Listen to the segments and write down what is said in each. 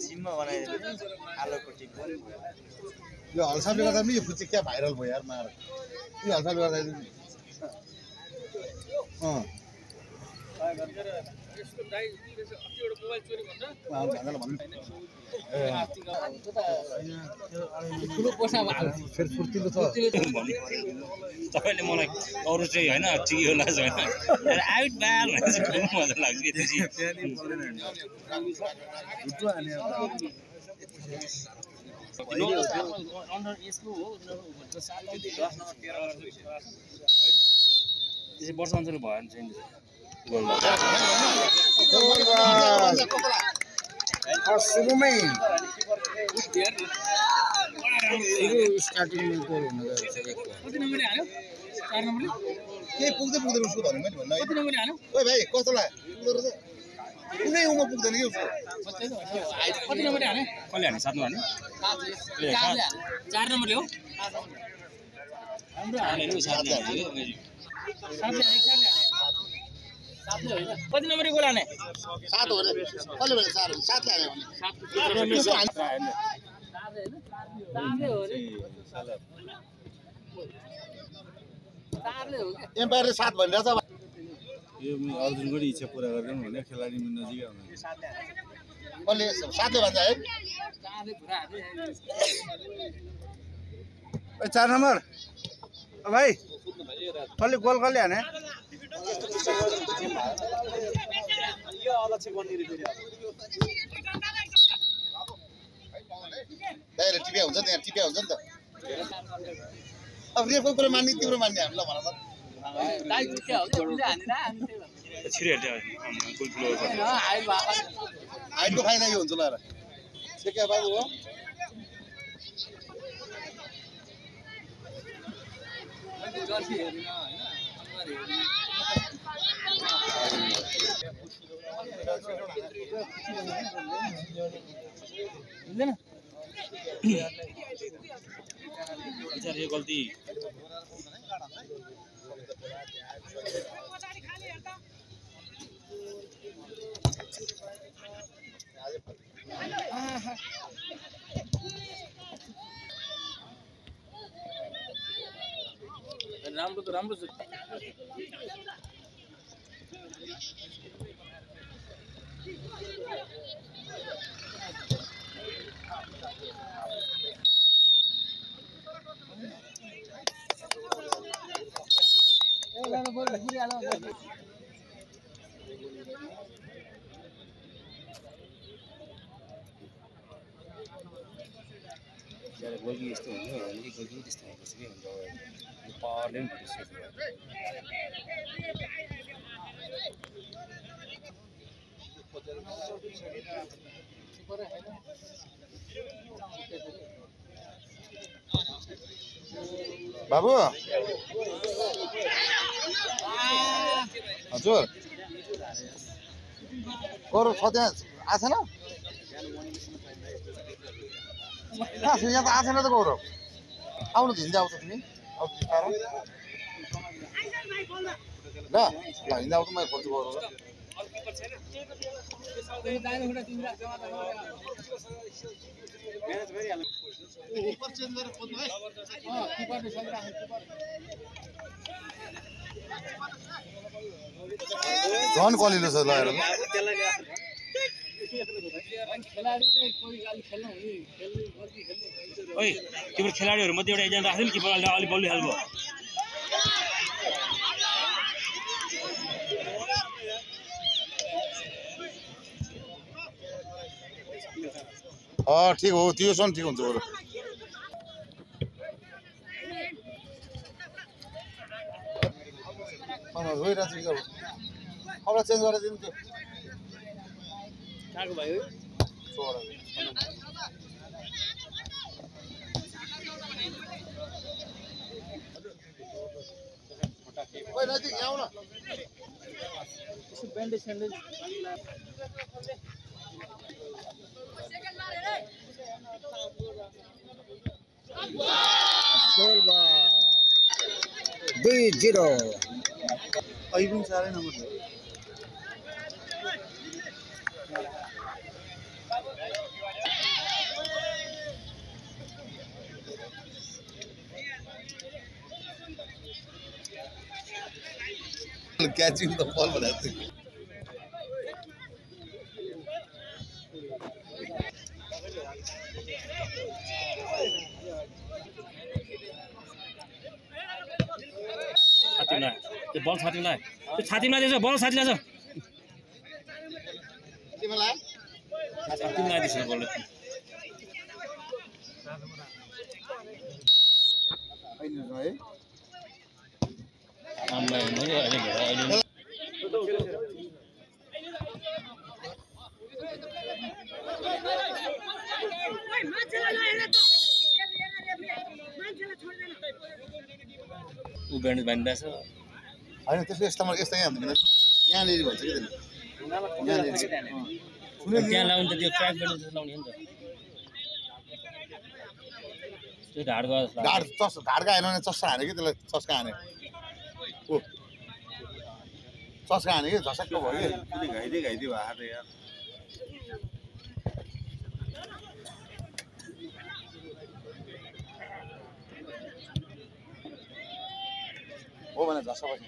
सिममा बनाइदिएको आलुको टिक्को यो हल्साले गर्दा पनि यो फुच्ची क्या भाइरल भयो यार मार यो हल्साले गर्दा तपाईँले मलाई अरू चाहिँ होइन चियो लाग्छ होइन आउट बाल भनेर चाहिँ मजा लाग्छ कि त्यसै वर्षअन्तरको भयो भने चाहिँ सुरुमै केही पुग्दै पुग्दैन उसको भन्नु मैले भन्नु ओइ भाइ कस्तो लाग्यो कुनै उमा पुग्दैन कि उसको कति नम्बर हाने कसले हाने 7 नम्बर हाने 4 नम्बरले हो हाम्रो हाने नि 7 हाने कति नम्बरको गोल हाने 7 हो रे कसले भने 4 हो 7 ले हाने भने 7 हो रे एम्पायरले 7 भनिरहेछ यो अर्जुनको इच्छा पूरा गरेर भने खेलाडी नजिकै आउनु कसले 7 ले भन्छ है 4 नम्बर भाइ कसले गोल कसले हाने यो अलग चाहिँ बन्दिरे फेरि दाइले टिप्या हुन्छ नि टिप्या हुन्छ नि त अब रेफको कुरा मान्ने तिम्रो मान्ने हामीलाई भन त दाइ टिप्या हुन्छ उसले हानेर हामी त्यही छिरे हेर्छ गोल फ्लो हाइटको फाइदा यो हुन्छ ल र सेक्या बाबु हो जर्सी हेरिन हैन अनुहार हेरिन विचार यो गल्ती राम्रो त राम्रो छ गोल्की यस्तो हुन्छ गोल्की त्यस्तो हुनुपर्छ कि हुन्छ पावरले पनि बाबु हजुर गरौ छ त्यहाँ आछ न यहाँ त आछ न त गौरव आउनु हिँड्दै आउँछ तिमी ल ल हिँड्दै आउँछ मैले खोज्छु गौरव झन् कलिलो छ लगाएर ओइ तिम्रो खेलाडीहरु मध्ये एउटा एजेन्ट राख्दिन किपर अलि बल्ली हाल्बो ठीक हो त्यो सन ठीक हुन्छ बरु रोइरहेको छु अब अब चेन्ज गरेर दिनु त्यो काको भयो ओइ नजिक आउ न यसो ब्यान्डेज स्यान्डेज गोल बा 2-0 अहिले पनि 4 नम्बर catching the ball भनेको थियो छातीमा त्यो बल छातीमा त्यो छातीमा दिएछ बल छातीमा छ तिमीलाई छातीमा दिएछ बल हैन है आम्मा मैले अहिले भेट अहिले उ ब्यान्ड बान्दिरहेछ हैन त्यसको यस्तामा यस्ता यहाँ हुँदैन यहाँ लेडी भन्छ के त्यसले यहाँ लेडी त्यहाँ लाउनु त त्यो ट्र्याक ब्यान्ड जस्तो लाउने हो नि त त्यो ढाडको ढाडका हानेन भने चस्का हाने कि त्यसलाई चस्का हाने ओ चस्का हाने कि झसक्क भयो कि घाइते भयो हात यार हो भने झस्का बस्ने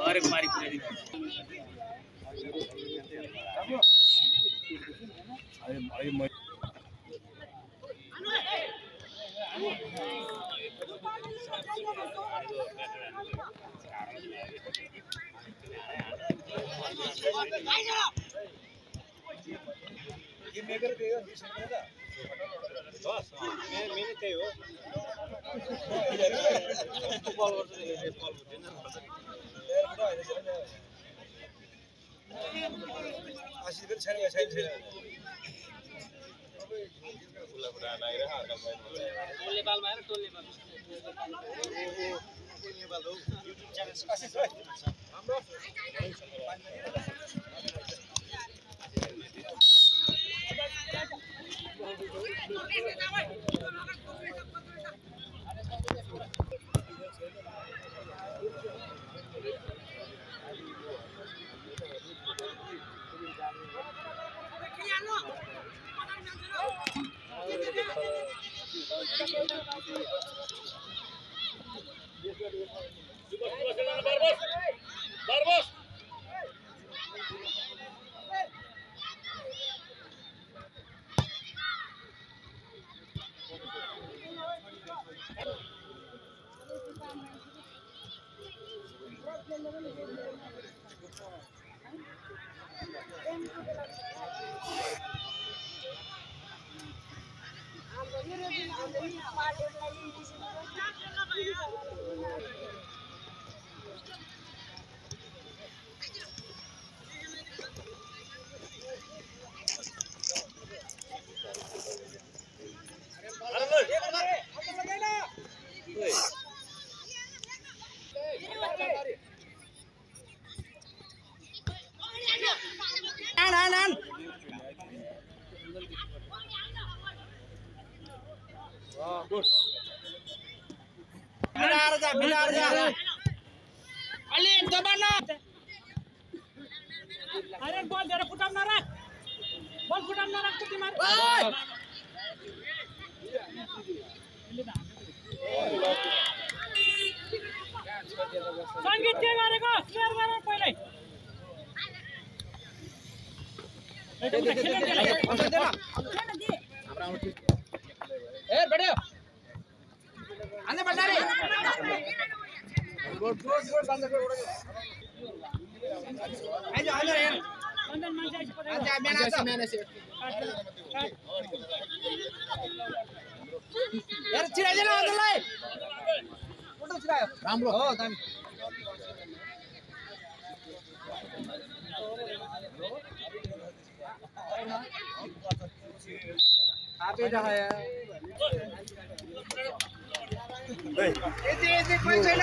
अरे मारी पुरै संगीत के गरेको शेयर गरे पहिले ए बड्यो आने बल्लारे गोड बन्द कर आइज आइज यार बन्दन मान्छे आइज म्यानेज यार छिराइदेन अझलाई फोटो छिरायो राम्रो हो दामी आबे रहा ए कोही छैन